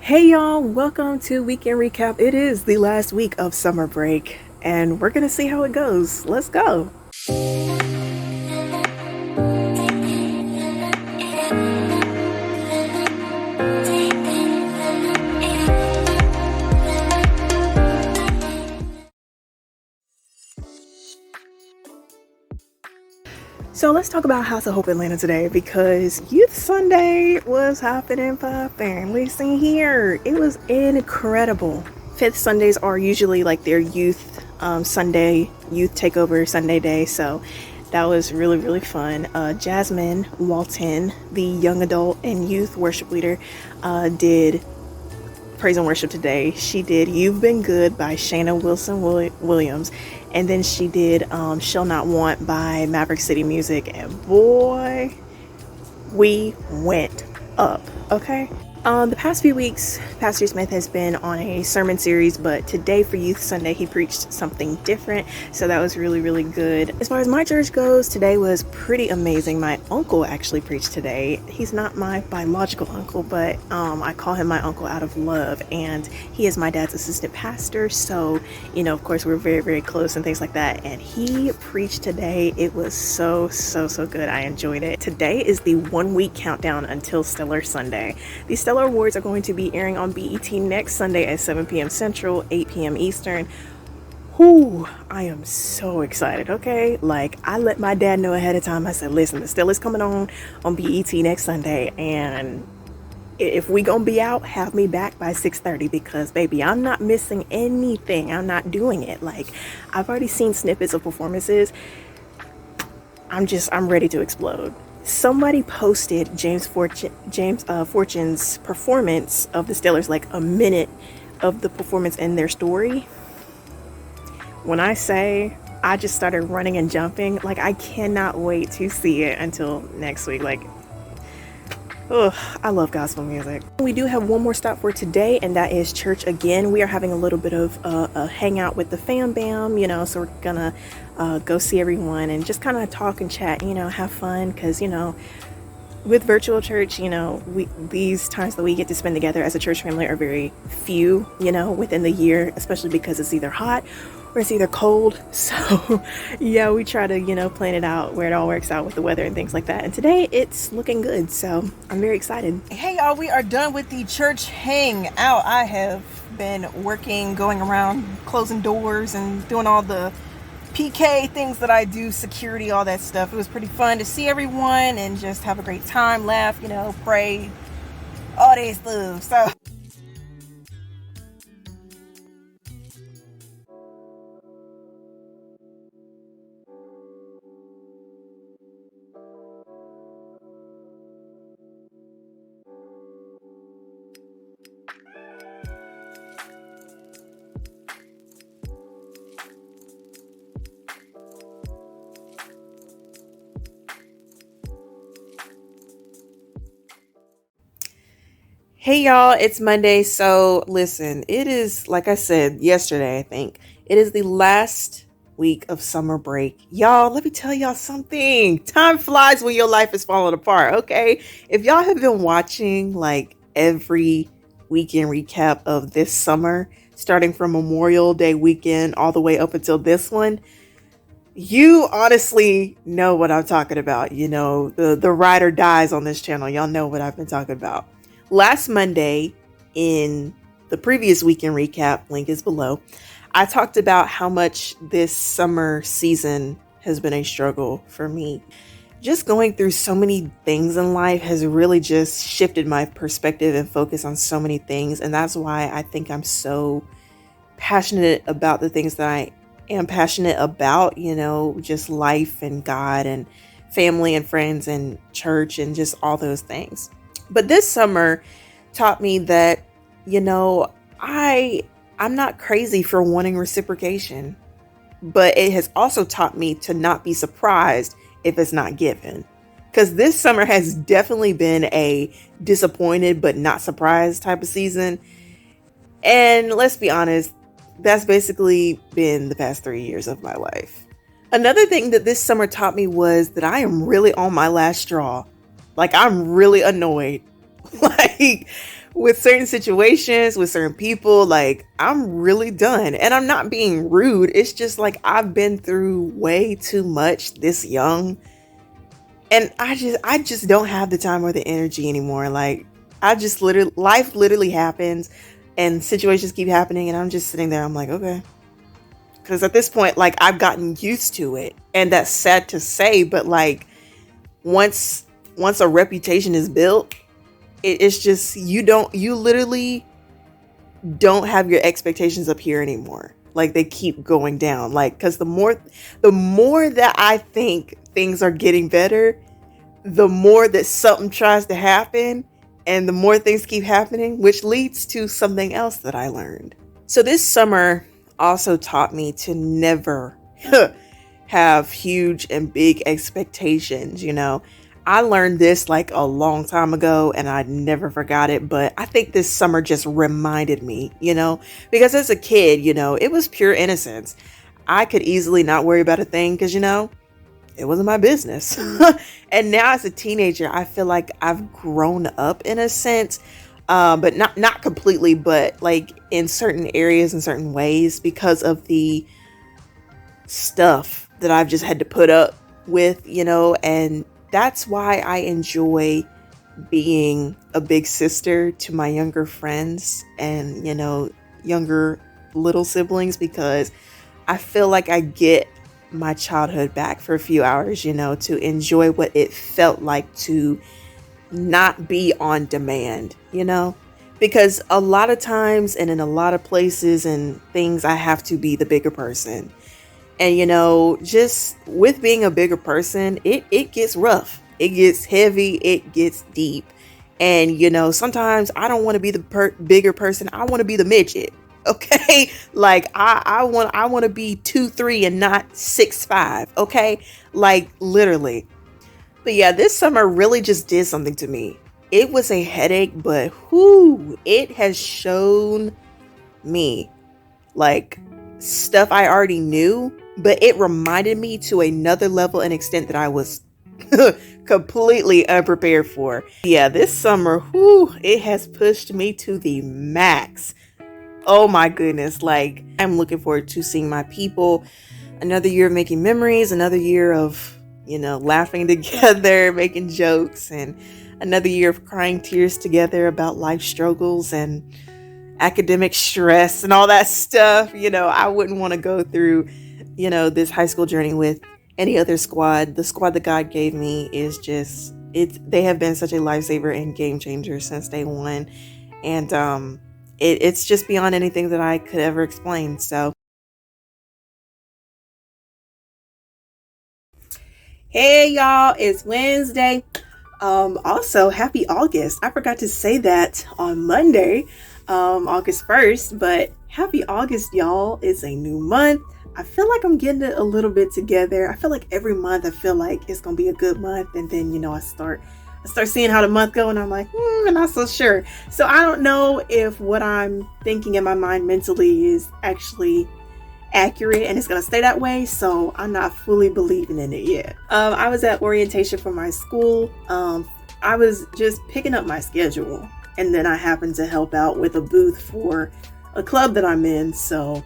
Hey y'all, welcome to Weekend Recap. It is the last week of summer break, and we're gonna see how it goes. Let's go. So let's talk about House of Hope Atlanta today because Youth Sunday was hopping and popping. Listen here, it was incredible. Fifth Sundays are usually like their youth Sunday, youth takeover Sunday day. So that was really fun. Jasmine Walton, the young adult and youth worship leader, did praise and worship today. She did You've Been Good by Shayna Wilson Williams, and then she did Shall Not Want by Maverick City Music, and boy, we went up. Okay. The past few weeks, Pastor Smith has been on a sermon series, but today for Youth Sunday, he preached something different. So that was really good. As far as my church goes, today was pretty amazing. My uncle actually preached today. He's not my biological uncle, but I call him my uncle out of love, and he is my dad's assistant pastor. So, of course, we're very close and things like that. And he preached today. It was so good. I enjoyed it. Today is the 1 week countdown until Stellar Sunday. The Stellar Awards are going to be airing on BET next Sunday at 7 p.m. Central, 8 p.m. Eastern. Whoo, I am so excited, okay? Like, I let my dad know ahead of time. I said, listen, the Stellar's coming on BET next Sunday, and if we gonna be out, have me back by 6:30 because, baby, I'm not missing anything. I'm not doing it. Like, I've already seen snippets of performances. I'm ready to explode. Somebody posted James Fortune's performance of the Stellars, like a minute of the performance in their story. When I say I just started running and jumping, like, I cannot wait to see it until next week. Like, I love gospel music. We do have one more stop for today, and that is church again. We are having a little bit of a hangout with the fam bam, so we're gonna go see everyone and just kind of talk and chat, have fun, because with virtual church, these times that we get to spend together as a church family are very few, within the year, especially because it's either hot or it's either cold. So yeah, we try to, plan it out where it all works out with the weather and things like that. And today it's looking good. So I'm very excited. Hey y'all, we are done with the church hangout. I have been working, going around, closing doors and doing all the PK things that I do, security, all that stuff. It was pretty fun to see everyone and just have a great time, laugh, pray, all that stuff. So hey y'all, it's Monday. So listen, it is, like I said yesterday, I think, it is the last week of summer break. Y'all, let me tell y'all something. Time flies when your life is falling apart, okay? If y'all have been watching like every weekend recap of this summer, starting from Memorial Day weekend all the way up until this one, you honestly know what I'm talking about. The ride or dies on this channel. Y'all know what I've been talking about. Last Monday, in the previous weekend recap, link is below, I talked about how much this summer season has been a struggle for me. Just going through so many things in life has really just shifted my perspective and focus on so many things. And that's why I think I'm so passionate about the things that I am passionate about, just life and God and family and friends and church and just all those things. But this summer taught me that, I'm not crazy for wanting reciprocation, but it has also taught me to not be surprised if it's not given. Because this summer has definitely been a disappointed but not surprised type of season. And let's be honest, that's basically been the past 3 years of my life. Another thing that this summer taught me was that I am really on my last straw. Like, I'm really annoyed. Like, with certain situations, with certain people, like I'm really done. And I'm not being rude. It's just like I've been through way too much this young. And I just don't have the time or the energy anymore. Like I just literally life literally happens and situations keep happening and I'm just sitting there. I'm like, okay. Cause at this point, like I've gotten used to it. And that's sad to say, but like once once a reputation is built, it's just you literally don't have your expectations up here anymore. Like they keep going down. Like because the more that I think things are getting better, the more that something tries to happen and the more things keep happening, which leads to something else that I learned. So this summer also taught me to never have huge and big expectations, you know. I learned this like a long time ago and I never forgot it, but I think this summer just reminded me, you know, because as a kid, you know, it was pure innocence. I could easily not worry about a thing because, you know, it wasn't my business. And now as a teenager, I feel like I've grown up in a sense, but not completely, but like in certain areas in certain ways because of the stuff that I've just had to put up with, you know, and that's why I enjoy being a big sister to my younger friends and, you know, younger little siblings because I feel like I get my childhood back for a few hours, you know, to enjoy what it felt like to not be on demand, you know, because a lot of times and in a lot of places and things, I have to be the bigger person. And, you know, just with being a bigger person, it gets rough, it gets heavy, it gets deep. And, you know, sometimes I don't want to be the bigger person. I want to be the midget. Okay. Like I want to be 2'3" and not 6'5". Okay. Like literally. But yeah, this summer really just did something to me. It was a headache, but whoo, it has shown me like stuff I already knew, but it reminded me to another level and extent that I was completely unprepared for. Yeah, this summer, whoo, it has pushed me to the max. Oh my goodness. Like, I'm looking forward to seeing my people. Another year of making memories, another year of, you know, laughing together, making jokes, and another year of crying tears together about life struggles and academic stress and all that stuff. You know, I wouldn't want to go through, you know, this high school journey with any other squad. The squad that God gave me is just, they have been such a lifesaver and game changer since day one. And it's just beyond anything that I could ever explain. So, hey y'all, it's Wednesday. Also, happy August. I forgot to say that on Monday, August 1st, but happy August, y'all. It's a new month. I feel like I'm getting it a little bit together. I feel like every month I feel like it's gonna be a good month, and then you know I start seeing how the month go, and I'm like, I'm not so sure. So I don't know if what I'm thinking in my mind mentally is actually accurate and it's gonna stay that way, so I'm not fully believing in it yet. I was at orientation for my school. I was just picking up my schedule and then I happened to help out with a booth for a club that I'm in, so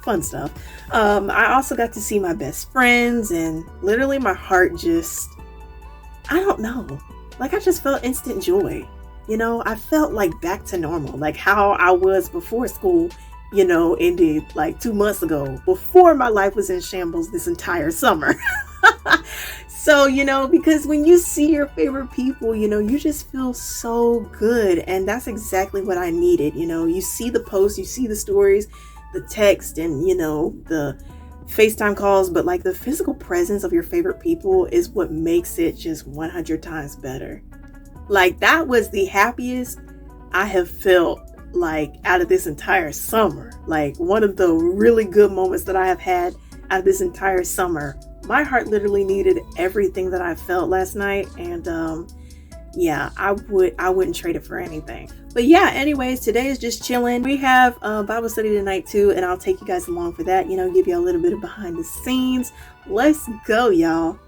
fun stuff. I also got to see my best friends and literally my heart just, I don't know, like I just felt instant joy. You know, I felt like back to normal, like how I was before school, you know, ended like 2 months ago, before my life was in shambles this entire summer. So, you know, because when you see your favorite people, you know, you just feel so good. And that's exactly what I needed. You know, you see the posts, you see the stories, the text, and, you know, the FaceTime calls, but like the physical presence of your favorite people is what makes it just 100 times better. Like that was the happiest I have felt like out of this entire summer. Like one of the really good moments that I have had out of this entire summer. My heart literally needed everything that I felt last night, and yeah, I wouldn't trade it for anything. But yeah, anyways, today is just chilling. We have Bible study tonight too, and I'll take you guys along for that, you know, give you a little bit of behind the scenes. Let's go, y'all.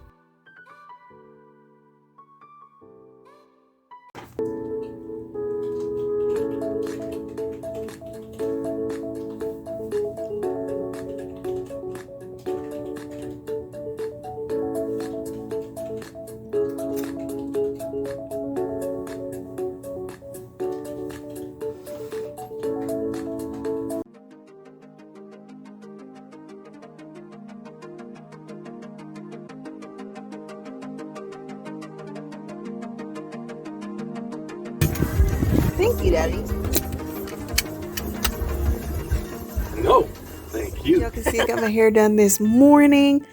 Thank you, Daddy. No, thank you. Y'all can see I got my hair done this morning.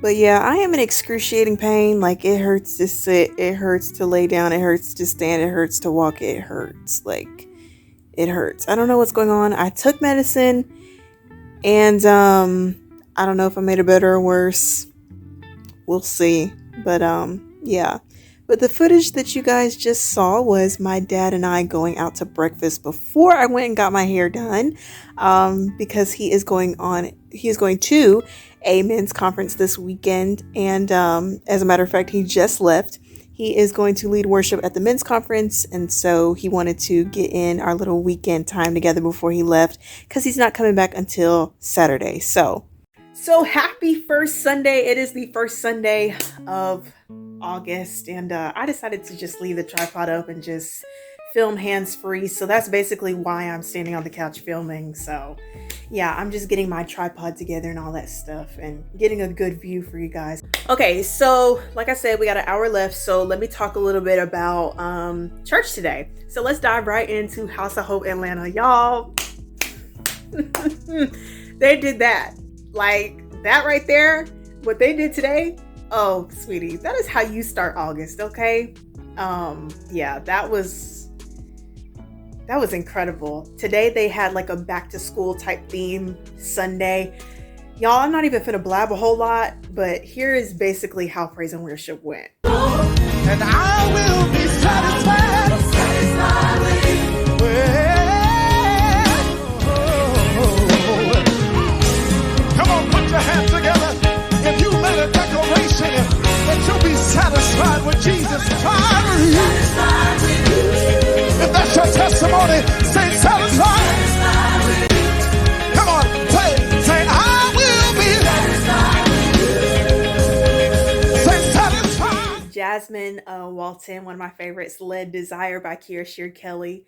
But yeah, I am in excruciating pain. Like, it hurts to sit, it hurts to lay down, it hurts to stand, it hurts to walk, it hurts. Like, it hurts. I don't know what's going on. I took medicine, and I don't know if I made it better or worse. We'll see. But yeah. But the footage that you guys just saw was my dad and I going out to breakfast before I went and got my hair done, because he is going to a men's conference this weekend. And as a matter of fact, he just left. He is going to lead worship at the men's conference. And so he wanted to get in our little weekend time together before he left, because he's not coming back until Saturday. So happy first Sunday. It is the first Sunday of August, and I decided to just leave the tripod up and just film hands-free. So that's basically why I'm standing on the couch filming. So yeah, I'm just getting my tripod together and all that stuff and getting a good view for you guys. Okay, so like I said, we got an hour left, so let me talk a little bit about church today. So let's dive right into House of Hope Atlanta. Y'all, they did that. Like, that right there, what they did today, oh, sweetie, that is how you start August, okay? Yeah, that was incredible. Today they had like a back to school type theme Sunday. Y'all, I'm not even finna blab a whole lot, but here is basically how praise and worship went. And I will be satisfied with you. Come on, put your hands together. If you made a declaration that you'll be satisfied with Jesus, satisfied with you. If that's your testimony, say satisfied. Come on, say I will be satisfied with you. Say satisfied. Jasmine Walton, one of my favorites, led Desire by Kiera Shear Kelly.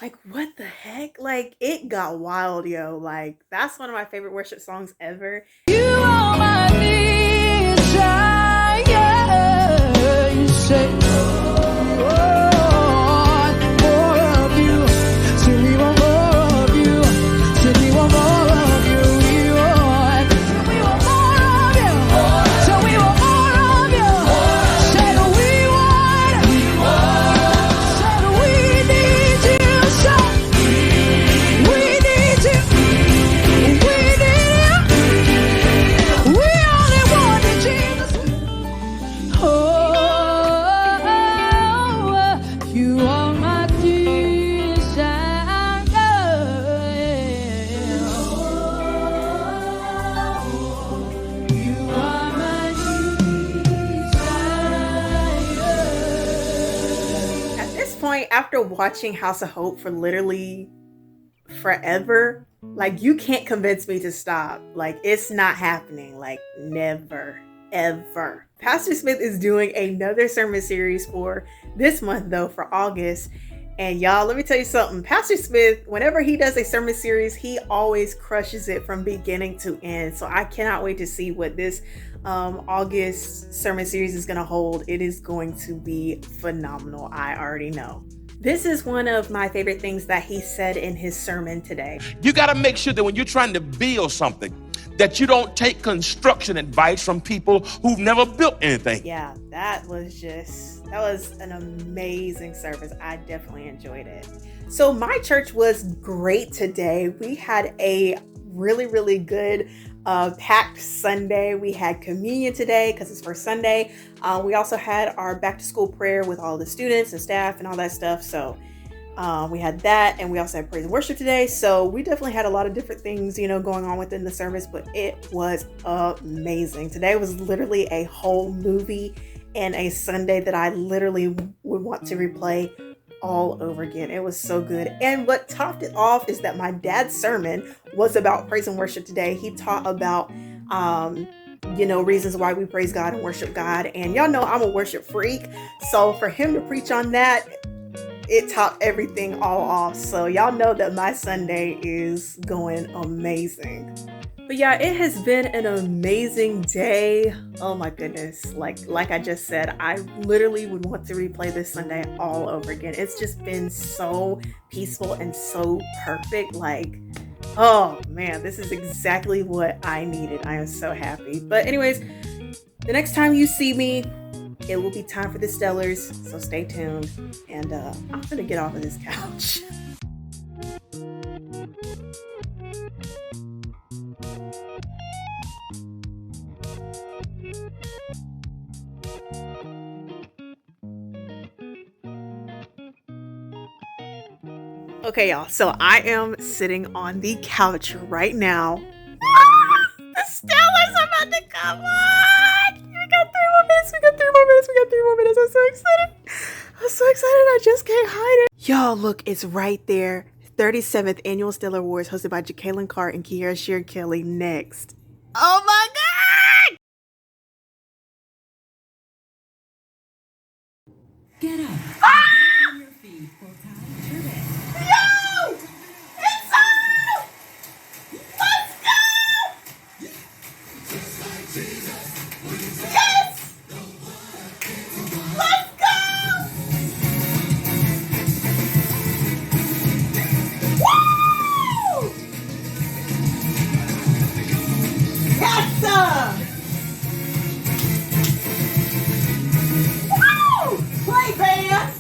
Like, what the heck? Like, it got wild, yo. Like, that's one of my favorite worship songs ever. You are my desire. You say, Lord, more of you. So we want more of you. So we want more of you. We want more of you. So we want more of you. Said we want. Said we need you. So we need you. We need you. We only want Jesus. Oh, you are my desire. You are my desire. At this point, after watching House of Hope for literally forever, like, you can't convince me to stop. Like, it's not happening. Like, never, ever. Pastor Smith is doing another sermon series for this month, though, for August. And y'all, let me tell you something. Pastor Smith, whenever he does a sermon series, he always crushes it from beginning to end. So I cannot wait to see what this August sermon series is going to hold. It is going to be phenomenal. I already know. This is one of my favorite things that he said in his sermon today. You got to make sure that when you're trying to build something, that you don't take construction advice from people who've never built anything. Yeah, that was an amazing service. I definitely enjoyed it. So my church was great today. We had a really, really good packed Sunday. We had communion today because it's first Sunday. We also had our back to school prayer with all the students and staff and all that stuff. So we had that, and we also had praise and worship today. So we definitely had a lot of different things, going on within the service, but it was amazing. Today was literally a whole movie and a Sunday that I literally would want to replay all over again. It was so good. And what topped it off is that my dad's sermon was about praise and worship today. He taught about reasons why we praise God and worship God. And y'all know I'm a worship freak. So for him to preach on that, it topped everything all off. So y'all know that my Sunday is going amazing. But yeah, it has been an amazing day. Oh my goodness. Like I just said, I literally would want to replay this Sunday all over again. It's just been so peaceful and so perfect. Like, oh man, this is exactly what I needed. I am so happy. But anyways, the next time you see me, it will be time for the Stellars. So stay tuned. And I'm gonna get off of this couch. Okay, y'all. So I am sitting on the couch right now. The Stellars are about to come on. We got 3 more minutes. We got 3 more minutes. We got 3 more minutes. I'm so excited. I'm so excited. I just can't hide it. Y'all, look, it's right there. 37th Annual Stellar Awards hosted by Jacqueline Carr and Kiara Shear Kelly next. Oh my God! Get up. Ah! On your feet. Full time. Turbot. Yo! It's on! Let's go! Yes! Let's go! Woo! Yes, sir! Woo! Play, band!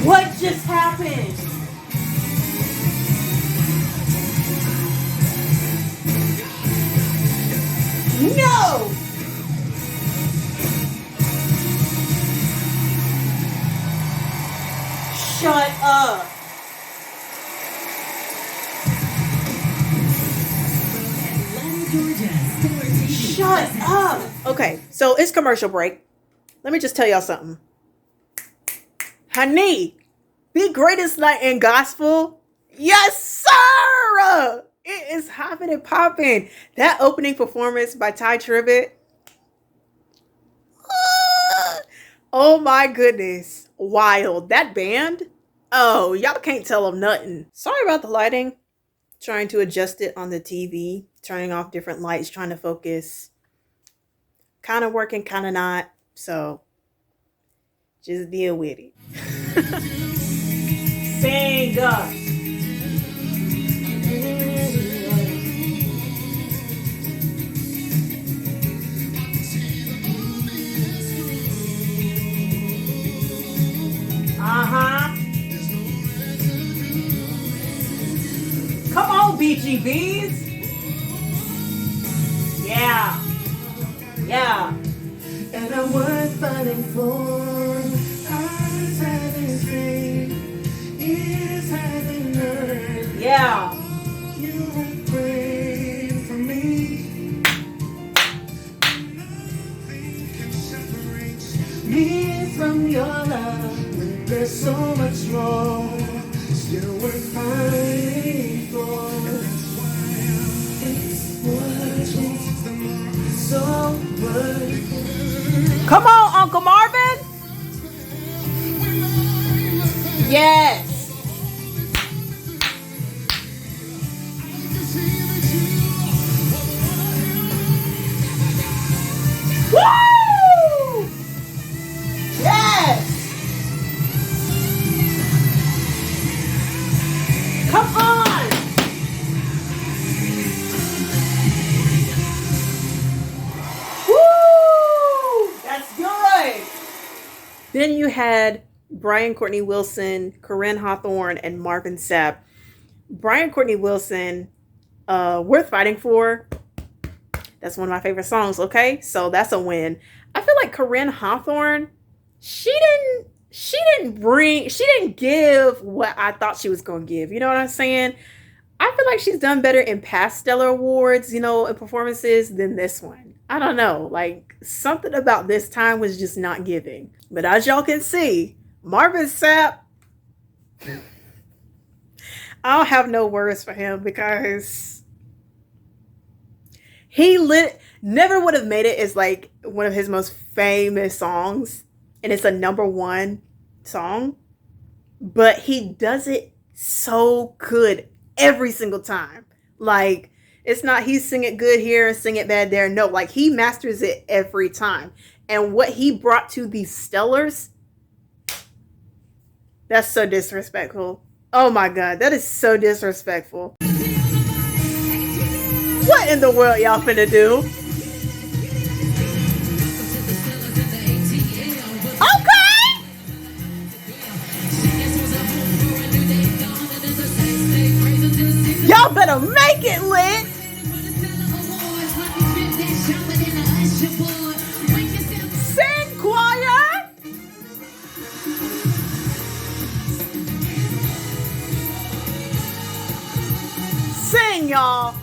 What just happened? No! Shut up. Atlanta, Georgia. Stellar TV. Shut up. Okay, so it's commercial break. Let me just tell y'all something. Honey, the greatest night in gospel. Yes, sir. It is hopping and popping. That opening performance by Ty Tribbett. Oh my goodness. Wild. That band. Oh, y'all can't tell them nothing. Sorry about the lighting. Trying to adjust it on the TV. Turning off different lights. Trying to focus. Kind of working, kind of not. So, just being with it. Sing up. Uh-huh. Come on, BGBs. Yeah. Yeah. And I'm worth fighting for. Hearts haven't seen, ears haven't heard. Yeah. You have prayed for me. Nothing can separate me from your love. When there's so much more, still worth fighting for. It's worth it. So worth it. Come on, Uncle Marvin. Yes. Woo! Yes. Come on. Woo! That's good. Then you had Brian Courtney Wilson, Corinne Hawthorne, and Marvin Sapp. Brian Courtney Wilson, Worth Fighting For. That's one of my favorite songs, okay? So that's a win. I feel like Corinne Hawthorne, she didn't give what I thought she was gonna give. You know what I'm saying? I feel like she's done better in past Stellar Awards, and performances than this one. I don't know. Like, something about this time was just not giving. But as y'all can see, Marvin Sapp, I don't have no words for him because he never would have made it as like one of his most famous songs, and it's a #1 song. but he does it so good every single time. Like, it's not he sing it good here and sing it bad there. No, like he masters it every time. And what he brought to these Stellars, that's so disrespectful. Oh my God, that is so disrespectful. What in the world y'all finna do? Okay! Y'all better make it lit! Sing, choir! Sing, y'all!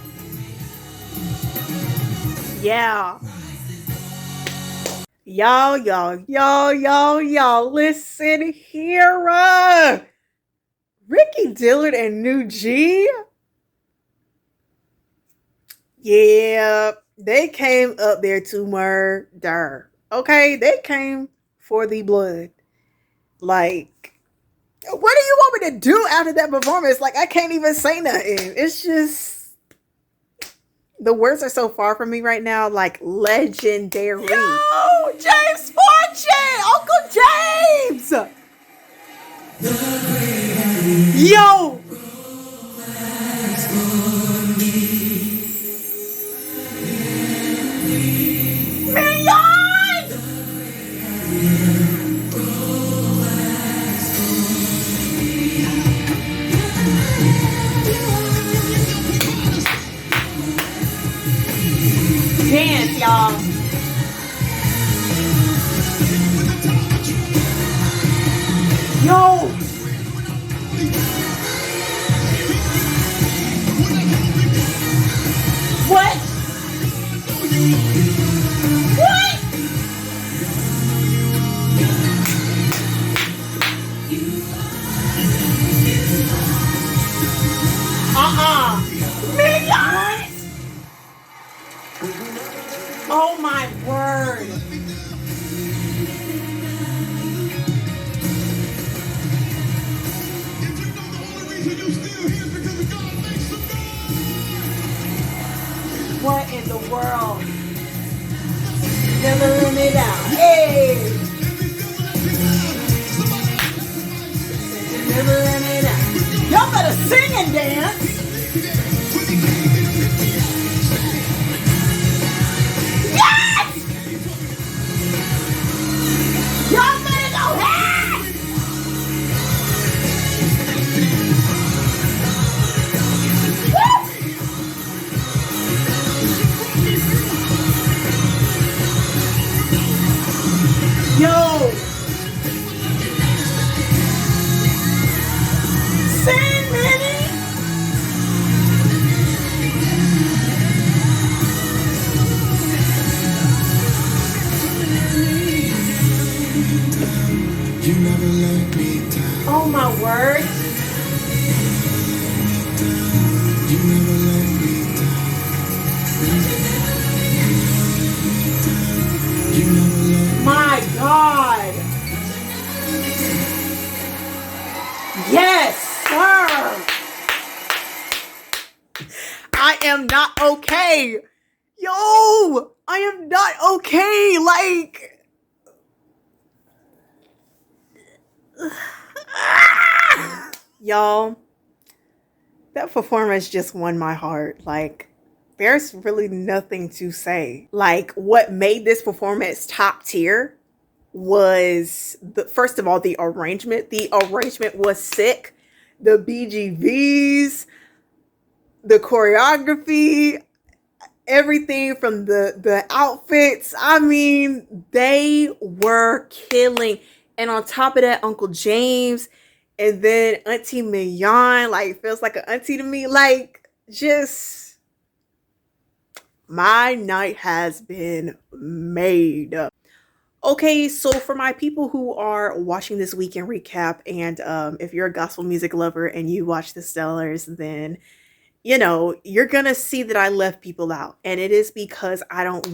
Yeah. Y'all, listen here. Ricky Dillard and New G. Yeah, they came up there to murder. Okay, they came for the blood. Like, what do you want me to do after that performance? Like, I can't even say nothing. It's just, the words are so far from me right now. Like, legendary. Yo, James Fortune! Uncle James! Yo! Dance, y'all. Yo. What? What? Millions? Oh my word. What in the world? Never let me down. Hey! Never let me down. Y'all better sing and dance. Yes! Y'all better go ahead! Yo! Sing, Minnie! You never let me down. Oh my word. You never let me down. You never let me My God. Yes, sir. I am not okay. Yo, I am not okay. Like, y'all, that performance just won my heart. Like, there's really nothing to say. Like, what made this performance top tier was, first of all, the arrangement. The arrangement was sick. The BGVs, the choreography, everything from the outfits. I mean, they were killing. And on top of that, Uncle James and then Auntie Mignon, like, feels like an auntie to me. Like, just, my night has been made. Okay, so for my people who are watching this weekend recap, and if you're a gospel music lover and you watch the Stellars, then you know you're gonna see that I left people out, and it is because I don't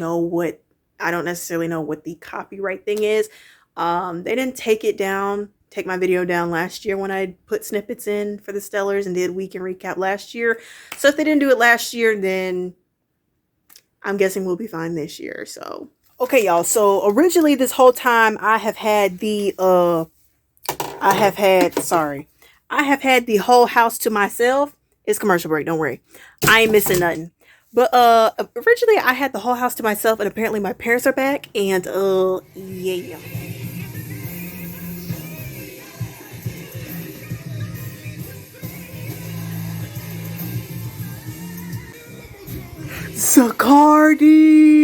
necessarily know what the copyright thing is. They didn't take it down take my video down last year when I put snippets in for the Stellars and did weekend recap last year. So if they didn't do it last year, then I'm guessing we'll be fine this year. So okay, y'all. So originally this whole time I have had the I have had the whole house to myself. It's commercial break, don't worry. I ain't missing nothing. But originally I had the whole house to myself, and apparently my parents are back, and yeah. Zacardi!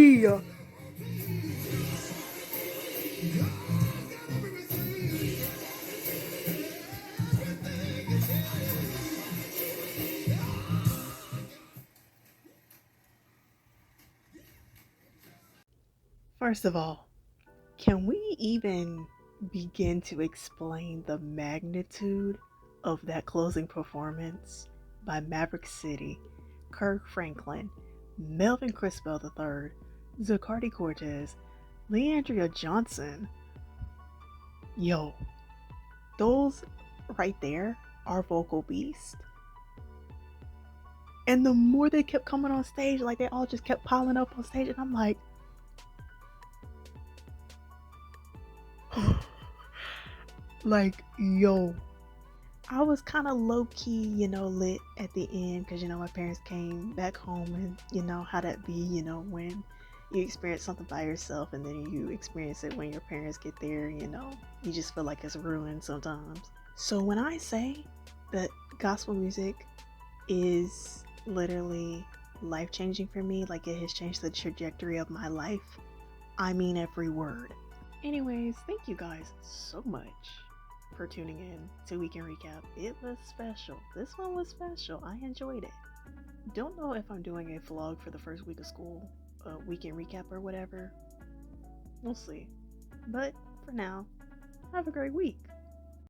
First of all, can we even begin to explain the magnitude of that closing performance by Maverick City, Kirk Franklin, Melvin Crispell III, Zacardi Cortez, Leandria Johnson? Yo, those right there are vocal beasts. And the more they kept coming on stage, like they all just kept piling up on stage, and I'm like, like, yo, I was kind of low-key, lit at the end because, my parents came back home, and how that be, when you experience something by yourself and then you experience it when your parents get there, you just feel like it's ruined sometimes. So when I say that gospel music is literally life-changing for me, like it has changed the trajectory of my life, I mean every word. Anyways, thank you guys so much for tuning in to Weekend Recap. It was special. This one was special. I enjoyed it. Don't know if I'm doing a vlog for the first week of school, a weekend recap or whatever. We'll see. But for now, have a great week.